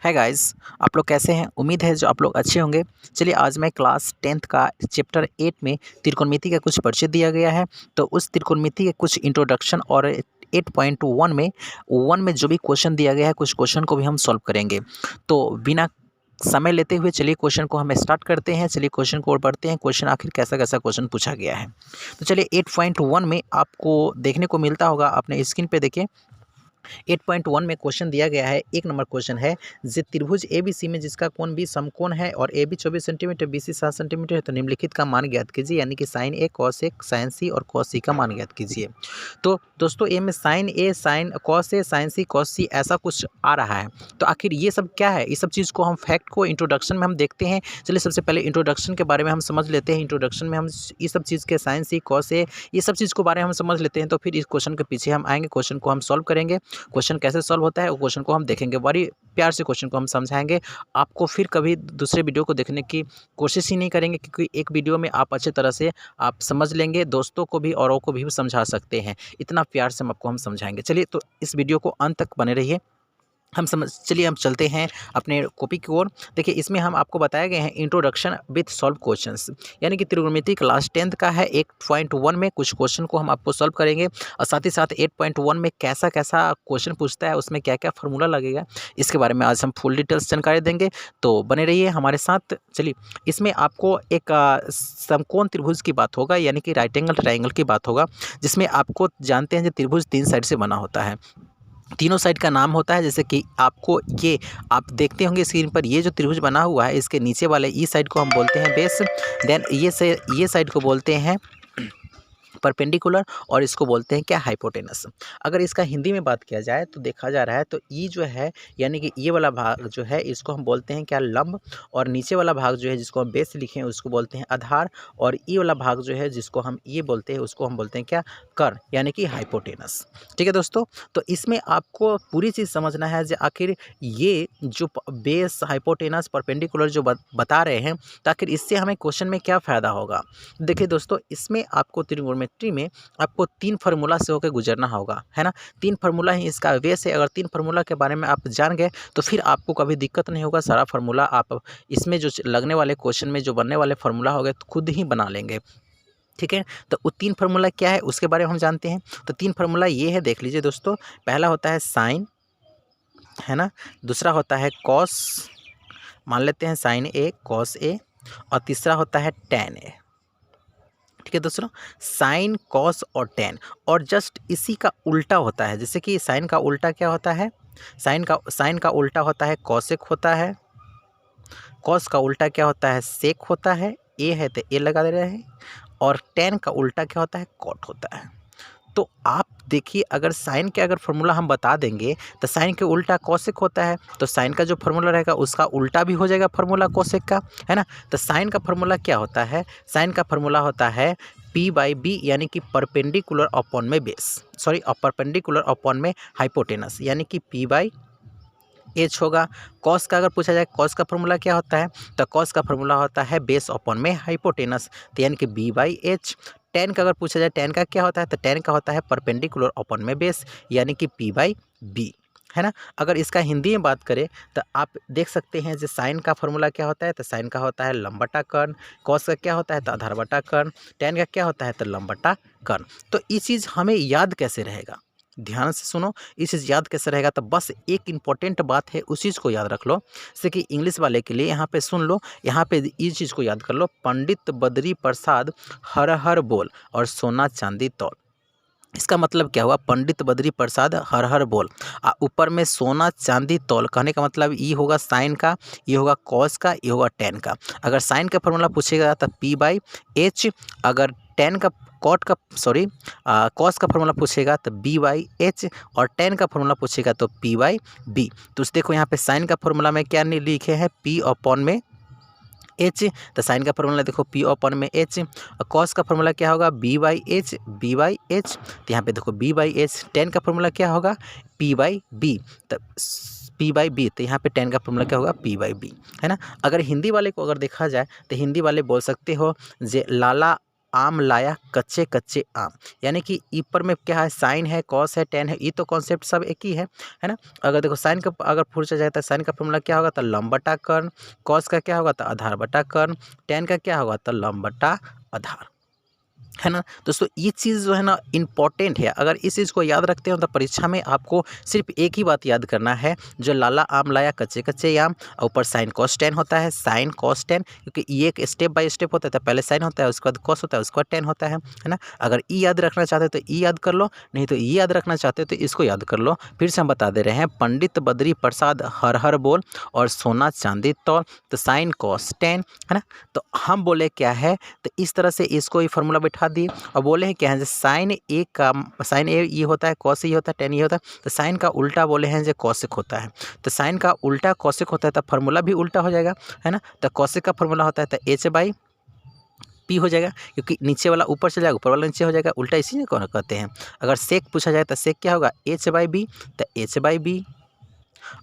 है गाइस। आप लोग कैसे हैं? उम्मीद है जो आप लोग अच्छे होंगे। चलिए आज मैं क्लास 10th का चैप्टर 8 में त्रिकोणमिति का कुछ परिचय दिया गया है। तो उस त्रिकोणमिति के कुछ इंट्रोडक्शन और 8.1 में जो भी क्वेश्चन दिया गया है कुछ क्वेश्चन को भी हम सॉल्व करेंगे। तो बिना समय लेते हुए चलिए क्वेश्चन को हम स्टार्ट करते हैं। चलिए क्वेश्चन को और पढ़ते हैं, क्वेश्चन आखिर कैसा कैसा क्वेश्चन पूछा गया है। तो चलिए 8.1 में आपको देखने को मिलता होगा, अपने स्क्रीन पे देखिए। 8.1 में क्वेश्चन दिया गया है। एक नंबर क्वेश्चन है, जे त्रिभुज एबीसी में जिसका कोण भी समकोण है और A B 24 centimetre BC 7 centimetre है, तो निम्नलिखित का मान ज्ञात कीजिए। यानी कि sine A cos A sine C और कॉस सी का मान ज्ञात कीजिए। तो दोस्तों ए में sign A sine cos A sine C cos सी ऐसा कुछ आ रहा है। तो आखिर ये सब क्या है? ये सब चीज़ को हम फैक्ट को इंट्रोडक्शन में हम देखते हैं। चलिए सबसे पहले इंट्रोडक्शन के बारे में हम समझ लेते हैं। इंट्रोडक्शन में हम ये सब चीज़ के साइन सी कॉस ए ये सब चीज़ को बारे में हम समझ लेते हैं। तो फिर इस क्वेश्चन के पीछे हम आएंगे, क्वेश्चन को हम सॉल्व करेंगे। क्वेश्चन कैसे सॉल्व होता है वो क्वेश्चन को हम देखेंगे, बड़ी प्यार से क्वेश्चन को हम समझाएंगे। आपको फिर कभी दूसरे वीडियो को देखने की कोशिश ही नहीं करेंगे, क्योंकि एक वीडियो में आप अच्छे तरह से आप समझ लेंगे, दोस्तों को भी औरों को भी समझा सकते हैं। इतना प्यार से हम आपको हम समझाएंगे। चलिए तो इस वीडियो को अंत तक बने रहिए। चलिए हम चलते हैं अपने कॉपी की ओर। देखिए इसमें हम आपको बताए गए हैं इंट्रोडक्शन विथ सॉल्व क्वेश्चंस, यानी कि त्रिकोणमिति क्लास 10th का है। 8.1 में कुछ क्वेश्चन को हम आपको सॉल्व करेंगे और साथ ही साथ 8.1 में कैसा कैसा क्वेश्चन पूछता है, उसमें क्या क्या फार्मूला लगेगा, इसके बारे में आज हम फुल डिटेल्स जानकारी देंगे। तो बने रहिए हमारे साथ। चलिए इसमें आपको एक समकोण त्रिभुज की बात होगा, यानी कि राइट एंगल ट्राइंगल की बात होगा, जिसमें आपको जानते हैं जो त्रिभुज 3 साइड से बना होता है। तीनों साइड का नाम होता है, जैसे कि आपको ये आप देखते होंगे स्क्रीन पर, ये जो त्रिभुज बना हुआ है इसके नीचे वाले ई साइड को हम बोलते हैं बेस। देन ये साइड को बोलते हैं परपेंडिकुलर और इसको बोलते हैं क्या, हाइपोटेनस। अगर इसका हिंदी में बात किया जाए तो देखा जा रहा है तो ई जो है, यानी कि ये वाला भाग जो है इसको हम बोलते हैं क्या, लंब। और नीचे वाला भाग जो है जिसको हम बेस लिखे हैं उसको बोलते हैं आधार। और ई वाला भाग जो है जिसको हम ये बोलते हैं उसको हम बोलते हैं क्या, कर, यानी कि हाइपोटेनस। ठीक है दोस्तों, तो इसमें आपको पूरी चीज़ समझना है जो आखिर ये जो बेस हाइपोटेनस परपेंडिकुलर जो बता रहे हैं, तो आखिर इससे हमें क्वेश्चन में क्या फ़ायदा होगा। देखिए दोस्तों, इसमें आपको त्रिकोणमिति में आपको 3 फार्मूला से होकर गुजरना होगा, है ना। 3 फार्मूला ही इसका बेस है। अगर 3 फार्मूला के बारे में आप जान गए तो फिर आपको कभी दिक्कत नहीं होगा। सारा फार्मूला आप इसमें जो लगने वाले क्वेश्चन में जो बनने वाले फार्मूला होंगे तो खुद ही बना लेंगे। ठीक है, तो वो 3 फार्मूला क्या है उसके बारे में हम जानते हैं। तो 3 फार्मूला ये है, देख लीजिए दोस्तों। पहला होता है साइन, है ना। दूसरा होता है कॉस, मान लेते हैं साइन ए कॉस ए। और तीसरा होता है टेन ए। ठीक है दोस्तों, साइन कॉस और टेन। और जस्ट इसी का उल्टा होता है, जैसे कि साइन का उल्टा क्या होता है, साइन का उल्टा होता है कॉसेक होता है। कॉस का उल्टा क्या होता है, सेक होता है। ए है तो ए लगा दे रहे हैं। और टेन का उल्टा क्या होता है, कॉट होता है। तो आप देखिए, अगर साइन के अगर फार्मूला हम बता देंगे तो साइन के उल्टा कॉसेक होता है, तो साइन का जो फार्मूला रहेगा उसका उल्टा भी हो जाएगा फार्मूला कॉसेक का, है ना। तो साइन का फार्मूला क्या होता है, साइन का फार्मूला होता है पी बाई बी, यानी कि परपेंडिकुलर अपॉन में बेस, सॉरी परपेंडिकुलर अपॉन में हाइपोटेनस, यानी कि पी बाई एच होगा। कॉस का अगर पूछा जाए, कॉस का फार्मूला क्या होता है, तो कॉस का फार्मूला होता है बेस अपॉन में हाइपोटेनस, तो यानी कि बी बाई एच। टेन का अगर पूछा जाए, टेन का क्या होता है, तो टेन का होता है परपेंडिकुलर अपॉन में बेस, यानी कि पी बाई बी, है ना। अगर इसका हिंदी में बात करें तो आप देख सकते हैं जो साइन का फार्मूला क्या होता है, तो साइन का होता है लंब बटा कर्ण। कॉस का क्या होता है, तो आधार बटा कर्ण। टेन का क्या होता है, तो लंब बटा कर्ण। तो ये चीज़ हमें याद कैसे रहेगा, ध्यान से सुनो। ये चीज़ याद कैसे रहेगा, तो बस एक इंपॉर्टेंट बात है, उस चीज़ को याद रख लो। जैसे कि इंग्लिश वाले के लिए यहाँ पे सुन लो, यहाँ पे इस चीज़ को याद कर लो, पंडित बद्री प्रसाद हर हर बोल और सोना चांदी तौल। इसका मतलब क्या हुआ, पंडित बद्री प्रसाद हर हर बोल, ऊपर में सोना चांदी तौल। कहने का मतलब ये होगा साइन का, ये होगा कॉस का, ये होगा टेन का। अगर साइन का फार्मूला पूछेगा तो पी बाई एच। अगर टेन का कॉस का फार्मूला पूछेगा तो बी बाई एच। और टेन का फार्मूला पूछेगा तो पी बाई बी। तो देखो यहाँ पे साइन का फार्मूला में क्या नहीं लिखे हैं, पी अपॉन में एच। तो साइन का फार्मूला देखो पी अपॉन में एच। और कॉस का फार्मूला क्या होगा, B by H, B by H. तो यहाँ पे देखो बी बाई एच। टेन का फार्मूला क्या होगा, पी बाई बी, तो पी बाई बी। तो यहाँ पे टेन का फार्मूला क्या होगा, पी बाई बी, है ना। अगर हिंदी वाले को अगर देखा जाए तो हिंदी वाले बोल सकते हो जे लाला आम लाया कच्चे कच्चे आम, यानी कि ऊपर में क्या है, साइन है, कॉस है, टेन है, ये तो कॉन्सेप्ट सब एक ही है ना। अगर देखो साइन का अगर पूछा जाए तो साइन का फॉर्मूला क्या होगा, तो लंब बटा कर्ण, कॉस का क्या होगा, तो आधार बटा कर्ण, टेन का क्या होगा, तो लंब बटा आधार, है ना। दोस्तों ये चीज़ जो है ना इम्पॉर्टेंट है, अगर इस चीज़ को याद रखते हो तो परीक्षा में आपको सिर्फ एक ही बात याद करना है, जो लाला आम लाया कच्चे कच्चे आम, और ऊपर साइन कॉस टेन होता है, साइन कॉस टेन, क्योंकि ये एक स्टेप बाय स्टेप होता है, तो पहले साइन होता है, उसके बाद कॉस होता है, उसके बाद टेन होता है ना। अगर ई याद रखना चाहते हो तो ई याद कर लो, नहीं तो ई याद रखना चाहते हो तो इसको याद कर लो। फिर से हम बता दे रहे हैं, पंडित बद्री प्रसाद हर हर बोल और सोना चांदी तौल, तो साइन कॉस टेन, है ना। तो हम बोले क्या है, तो इस तरह से इसको ये फार्मूला बैठा दिए और बोले हैं क्या है, साइन ए का साइन ए ये होता है, कॉस ये होता है, टेन ये होता है, तो साइन का उल्टा बोले हैं जो कॉसेक होता है, तो साइन का उल्टा कॉसेक होता है, तो फार्मूला भी उल्टा हो जाएगा, है ना। तो कॉसेक का फार्मूला होता है तो एच बाई पी हो जाएगा, क्योंकि नीचे वाला ऊपर चला जाएगा, ऊपर वाला नीचे हो जाएगा, उल्टा इसी में कौन कहते हैं। अगर सेक पूछा जाए तो सेक क्या होगा, एच बाई बी, तो एच बाई बी।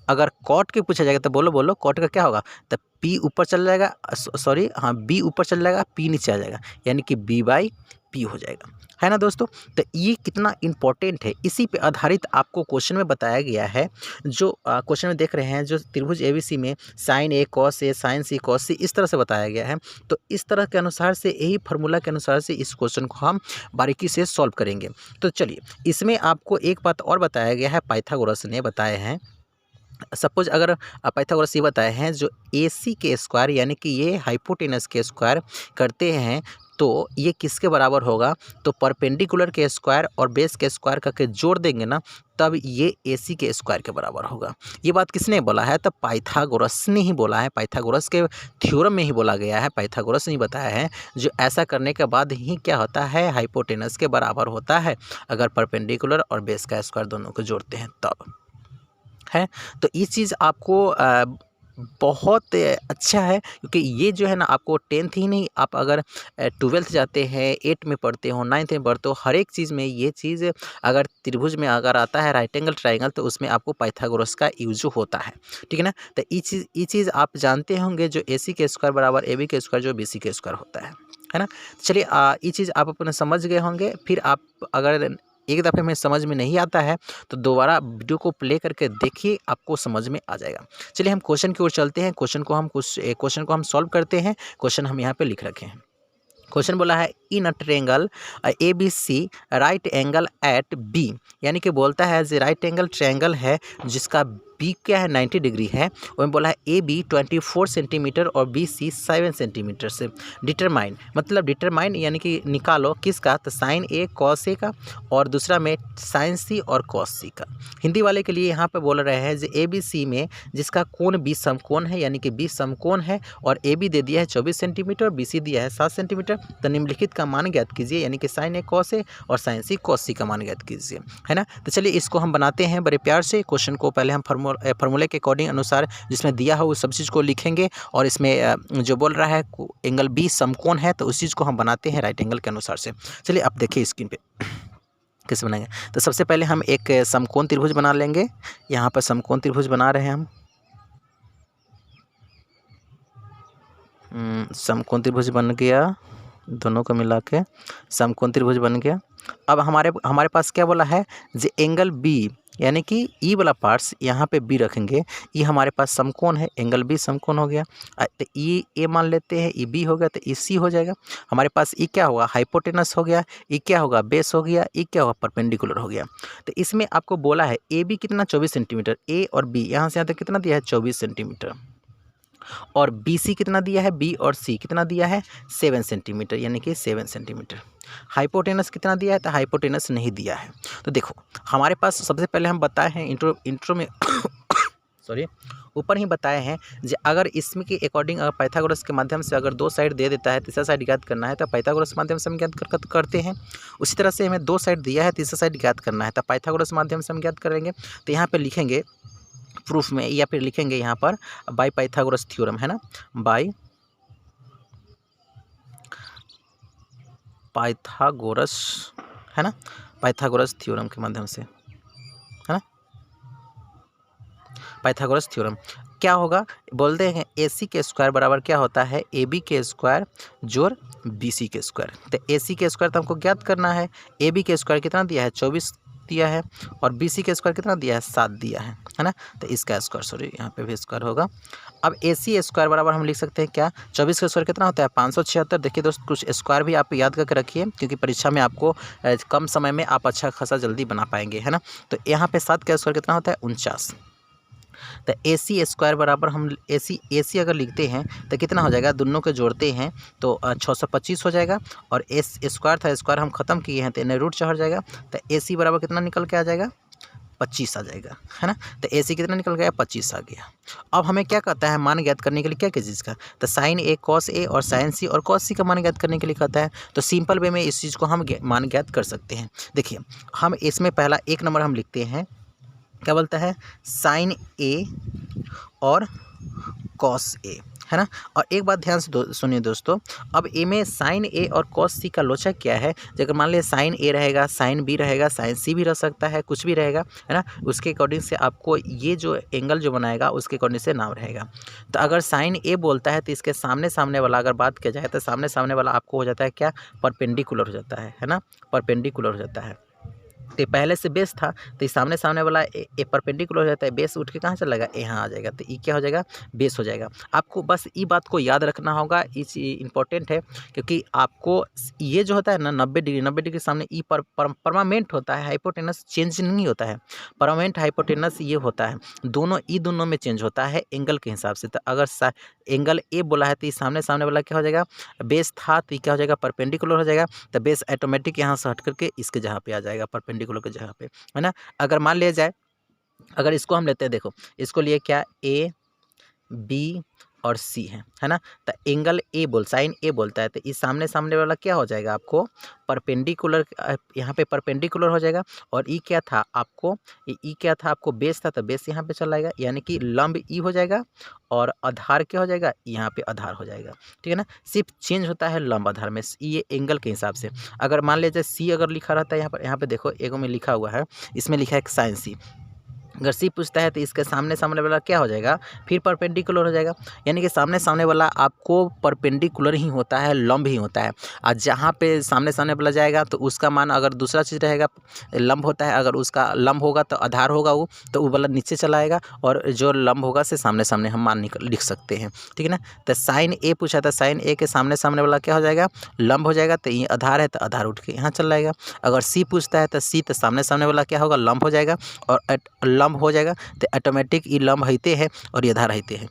अगर कॉट के पूछा जाएगा तो बोलो बोलो कॉट का क्या होगा, तो पी ऊपर चल जाएगा, सॉरी हाँ बी ऊपर चल जाएगा, पी नीचे आ जाएगा, यानी कि बी बाई पी हो जाएगा, है ना दोस्तों। तो ये कितना इंपॉर्टेंट है, इसी पे आधारित आपको क्वेश्चन में बताया गया है। जो क्वेश्चन में देख रहे हैं, जो त्रिभुज एबीसी में sign A cos A sine C cos सी इस तरह से बताया गया है, तो इस तरह के अनुसार से, यही फार्मूला के अनुसार से इस क्वेश्चन को हम बारीकी से सॉल्व करेंगे। तो चलिए, इसमें आपको एक बात और बताया गया है, पाइथागोरस ने बताए हैं। सपोज अगर पाइथागोरस ये बताए हैं, जो AC के स्क्वायर यानी कि ये हाइपोटेनस के स्क्वायर करते हैं तो ये किसके बराबर होगा, तो परपेंडिकुलर के स्क्वायर और बेस के स्क्वायर करके जोड़ देंगे ना, तब ये AC के स्क्वायर के बराबर होगा। ये बात किसने बोला है, तो पाइथागोरस ने ही बोला है, पाइथागोरस के थ्योरम में ही बोला गया है, पाइथागोरस ने बताया है। जो ऐसा करने के बाद ही क्या होता है, हाइपोटेनस के बराबर होता है, अगर परपेंडिकुलर और बेस का स्क्वायर दोनों को जोड़ते हैं तब, है। तो ये चीज़ आपको बहुत अच्छा है, क्योंकि ये जो है ना आपको 10th ही नहीं, आप अगर 12th जाते हैं, 8 में पढ़ते हो, 9th में पढ़ते हो, हर एक चीज़ में ये चीज़ अगर त्रिभुज में अगर आता है राइट एंगल ट्रायंगल, तो उसमें आपको पाइथागोरस का यूज होता है, ठीक है ना। तो ये चीज़ आप जानते होंगे, जो AC के स्क्वायर बराबर AB के स्क्वायर जो BC के स्क्वायर होता है ना। चलिए ये चीज़ आप अपने समझ गए होंगे। फिर आप अगर एक दफ़े में समझ में नहीं आता है तो दोबारा वीडियो को प्ले करके देखिए, आपको समझ में आ जाएगा। चलिए हम क्वेश्चन की ओर चलते हैं, क्वेश्चन को हम सॉल्व करते हैं। क्वेश्चन हम यहाँ पे लिख रखे हैं। क्वेश्चन बोला है, in a triangle ABC right angle at B, यानी कि बोलता है जो राइट एंगल ट्रायंगल है जिसका B क्या है 90 डिग्री है, वही बोला है AB 24 सेंटीमीटर और BC 7 सेंटीमीटर से डिटरमाइन, मतलब डिटरमाइन यानी कि निकालो किसका, तो साइन A कॉस A का, और दूसरा में साइन C और कॉस C का। हिंदी वाले के लिए यहाँ पे बोल रहे हैं जो ABC में जिसका कोण B समकोण है, यानी कि B समकोण है, और AB दे दिया है 24 सेंटीमीटर, BC दिया है 7 सेंटीमीटर, तो निम्नलिखित का मान ज्ञात कीजिए, यानी कि साइन A कॉस A और साइन C कॉस C का मान ज्ञात कीजिए, है ना। तो चलिए इसको हम बनाते हैं बड़े प्यार से। क्वेश्चन को पहले हम फार्मूले के अकॉर्डिंग अनुसार जिसमें दिया हो उस सब चीज़ को लिखेंगे, और इसमें जो बोल रहा है एंगल B समकोण है, तो उस चीज़ को हम बनाते हैं राइट एंगल के अनुसार से। चलिए आप देखिए स्क्रीन पे कैसे बनाएंगे। तो सबसे पहले हम एक समकोण त्रिभुज बना लेंगे। यहाँ पर समकोण त्रिभुज बना रहे हैं हम। समकोण त्रिभुज बन गया, दोनों को मिला के समकोण त्रिभुज बन गया। अब हमारे पास क्या बोला है, जो एंगल बी यानी कि ई वाला पार्ट्स यहाँ पे बी रखेंगे, ये हमारे पास समकोण है, एंगल बी समकोण हो गया। तो ई ए मान लेते हैं, ई बी हो गया, तो ई सी हो जाएगा। हमारे पास ई क्या होगा, हाइपोटेनस हो गया, ई क्या होगा, बेस हो गया, ई क्या होगा, परपेंडिकुलर हो गया। तो इसमें आपको बोला है ए बी कितना 24 सेंटीमीटर, ए और बी यहाँ से यहाँ तक कितना दिया है 24 सेंटीमीटर, और बी सी कितना दिया है, बी और सी कितना दिया है 7 सेंटीमीटर, यानी कि 7 सेंटीमीटर। हाइपोटेनस कितना दिया है, तो हाइपोटेनस नहीं दिया है। तो देखो हमारे पास सबसे पहले हम बताए हैं इंट्रो में सॉरी ऊपर ही बताए हैं, जो अगर इसमें के अकॉर्डिंग अगर पाइथागोरस के माध्यम से अगर 2 साइड दे देता है, तीसरा साइड ज्ञात करना है, तो पाइथागोरस माध्यम से हम ज्ञात करते हैं। उसी तरह से हमें 2 साइड दिया है, तीसरा साइड ज्ञात करना है, तो पाइथागोरस माध्यम से हम ज्ञात करेंगे। तो यहाँ पे लिखेंगे प्रूफ में, या फिर लिखेंगे यहाँ पर बाय पाइथागोरस थ्योरम, है ना, बाय पाइथागोरस, है ना, पाइथागोरस थ्योरम के माध्यम से, है ना, पाइथागोरस थ्योरम। क्या होगा, बोलते हैं AC के स्क्वायर बराबर क्या होता है, AB के स्क्वायर जोड़ BC के स्क्वायर। तो AC के स्क्वायर तो हमको ज्ञात करना है, AB के स्क्वायर कितना दिया है 24 दिया है, और BC के स्क्वायर कितना दिया है 7 दिया है ना। तो इसका स्क्वायर, सॉरी यहाँ पे भी स्क्वायर होगा। अब AC स्क्वायर बराबर हम लिख सकते हैं क्या, 24 का स्क्वायर कितना होता है 576। देखिए दोस्त, कुछ स्क्वायर भी आप याद करके रखिए, क्योंकि परीक्षा में आपको कम समय में आप अच्छा खासा जल्दी बना पाएंगे, है ना। तो यहाँ पे 7 का स्क्वायर कितना होता है 49। तो AC स्क्वायर बराबर हम AC अगर लिखते हैं तो कितना हो जाएगा, दोनों को जोड़ते हैं तो 625 हो जाएगा, और एस स्क्वायर था, स्क्वायर हम खत्म किए हैं तो इन्हें रूट चढ़ जाएगा। तो AC बराबर कितना निकल के आ जाएगा 25 आ जाएगा, है ना। तो AC कितना निकल गया 25 आ गया। अब हमें क्या कहता है मान ज्ञात करने के लिए, क्या क्या चीज़ का, तो साइन A cos A और साइन C और cos C का मान ज्ञात करने के लिए कहता है। तो सिंपल वे में इस चीज़ को हम मान ज्ञात कर सकते हैं। देखिए हम इसमें पहला 1 नंबर हम लिखते हैं, क्या बोलता है साइन A और कॉस A, है ना। और एक बात ध्यान से सुनिए दोस्तों, अब ए में साइन A और कॉस C का लोचक क्या है, अगर मान लिया साइन A रहेगा, साइन B रहेगा, साइन C भी रह सकता है, कुछ भी रहेगा, है ना। उसके अकॉर्डिंग से आपको ये जो एंगल जो बनाएगा उसके अकॉर्डिंग से नाम रहेगा। तो अगर साइन A बोलता है तो इसके सामने सामने वाला अगर बात किया जाए तो सामने सामने वाला आपको हो जाता है क्या, परपेंडिकुलर हो जाता है ना, परपेंडिकुलर हो जाता है। तो पहले से बेस था तो सामने सामने वाला ए परपेंडिकुलर हो जाता है, बेस उठ के कहाँ चला जाएगा, यहाँ आ जाएगा, तो ये क्या हो जाएगा बेस हो जाएगा। आपको बस ये बात को याद रखना होगा, इस इंपॉर्टेंट है, क्योंकि आपको ये जो होता है ना 90 डिग्री के सामने ई परमानेंट होता है, हाइपोटेनस चेंज नहीं होता है, परमानेंट हाइपोटेनस ये होता है, दोनों में चेंज होता है एंगल के हिसाब से। तो अगर एंगल ए बोला है तो सामने सामने वाला क्या हो जाएगा, बेस था तो क्या हो जाएगा परपेंडिकुलर हो जाएगा, तो बेस ऑटोमेटिक यहाँ से हट करके इसके जगह पे आ जाएगा, परपेंडिकुलर के जगह पे, है ना। अगर मान लिया जाए, अगर इसको हम लेते हैं, देखो इसको लिए क्या A B और C है ना। तो एंगल साइन A बोलता है तो इस सामने सामने वाला क्या हो जाएगा आपको परपेंडिकुलर, यहाँ पे परपेंडिकुलर हो जाएगा। और ई क्या था आपको, ई क्या था आपको बेस था, तो बेस यहाँ पे चला जाएगा, यानी कि लंब ई हो जाएगा, और आधार क्या हो जाएगा यहाँ पे आधार हो जाएगा, ठीक है ना। सिर्फ चेंज होता है लंब आधार में, ये एंगल के हिसाब से। अगर मान लीजिए C अगर लिखा रहता है यहाँ पे देखो एगो में लिखा हुआ है, इसमें लिखा है साइन C, अगर C पूछता है तो इसके सामने सामने वाला क्या हो जाएगा, फिर परपेंडिकुलर हो जाएगा, यानी कि सामने सामने वाला आपको परपेंडिकुलर ही होता है, लंब ही होता है। और जहाँ पे सामने सामने वाला जाएगा तो उसका मान अगर दूसरा चीज़ रहेगा लंब होता है, अगर उसका लंब होगा तो आधार होगा वो, तो वो वाला नीचे चला आएगा, और जो लंब होगा से सामने सामने हम मान लिख सकते हैं, ठीक है ना। तो साइन A पूछा था, साइन A के सामने सामने वाला क्या हो जाएगा लंब हो जाएगा, तो ये आधार है तो आधार उठ के यहाँ चल जाएगा। अगर C पूछता है तो C तो सामने सामने वाला क्या होगा लंब हो जाएगा, और लंब हो जाएगा तो ऑटोमेटिक ये लंब रहते हैं और ये आधार रहते हैं।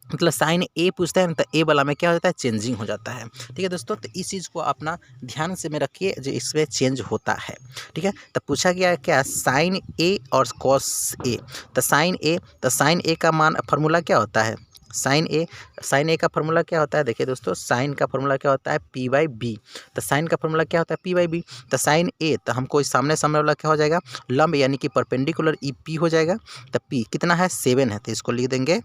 मतलब साइन A पूछता है ना तो A वाला में क्या हो जाता है चेंजिंग हो जाता है, ठीक है दोस्तों। तो इस चीज़ को अपना ध्यान से में रखिए जो इसमें चेंज होता है, ठीक है। तो पूछा गया क्या साइन A और कॉस A। तो साइन A का मान फार्मूला क्या होता है, साइन A का फार्मूला क्या होता है, देखिए दोस्तों साइन का फार्मूला क्या होता है P/B। तो साइन का फार्मूला क्या होता है P/B। तो साइन A तो हमको इस सामने सामने वाला क्या हो जाएगा लंब, यानी कि परपेंडिकुलर EP हो जाएगा। तो P कितना है 7 है, तो इसको लिख देंगे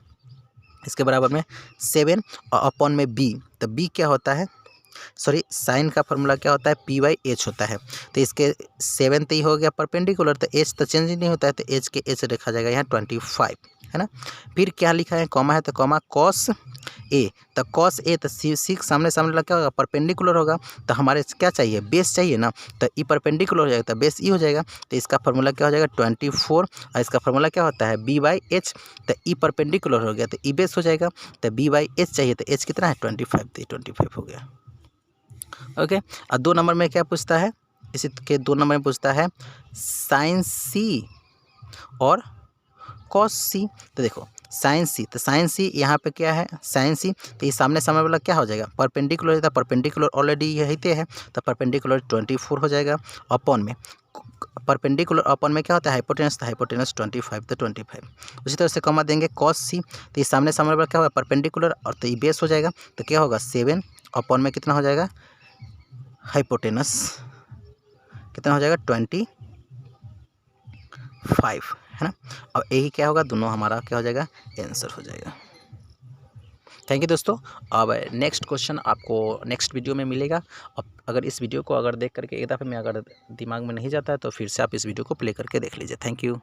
इसके बराबर में 7 और अपॉन में B। तो B क्या होता है, सॉरी साइन का फार्मूला क्या होता है P/H होता है। तो इसके 7 तो ही हो गया परपेंडिकुलर, तो H तो चेंज नहीं होता है, तो H के H रखा जाएगा यहाँ 25, है ना। फिर क्या लिखा है कॉमा है, तो कॉमा कॉस A। तो कॉस A तो C सामने सामने लगा क्या होगा परपेंडिकुलर होगा, तो हमारे क्या चाहिए बेस चाहिए ना, तो ई परपेंडिकुलर हो जाएगा तो बेस ई हो जाएगा। तो इसका फार्मूला क्या हो जाएगा 24, और इसका फार्मूला क्या होता है B/H। तो ई परपेंडिकुलर हो गया तो ई बेस हो जाएगा, तो B/H चाहिए तो H कितना है 25, तो 25 हो गया, ओके। और 2 नंबर में क्या पूछता है, इसी के 2 नंबर में पूछता है साइन C और कॉस C। तो देखो साइन C, तो साइन C यहाँ पे क्या है साइन C, तो ये सामने सामने वाला क्या हो जाएगा परपेंडिकुलर रहता है, परपेंडिकुलर ऑलरेडी ये रहते हैं, तो परपेंडिकुलर 24 हो जाएगा। अपॉन में परपेंडिकुलर अपॉन में क्या होता है हाइपोटेनस, तो हाइपोटेनस 25, तो 25। उसी तरह से कॉमा देंगे कॉस C, तो ये सामने सामने वाला क्या होगा परपेंडिकुलर, और तो ये बेस हो जाएगा, तो क्या होगा 7 अपॉन में कितना हो जाएगा हाइपोटेनस कितना हो जाएगा 25, है ना। अब यही क्या होगा दोनों हमारा क्या हो जाएगा आंसर हो जाएगा। थैंक यू दोस्तों। अब नेक्स्ट क्वेश्चन आपको नेक्स्ट वीडियो में मिलेगा। अब अगर इस वीडियो को अगर देख करके एक दफ़े में अगर दिमाग में नहीं जाता है तो फिर से आप इस वीडियो को प्ले करके देख लीजिए। Thank you.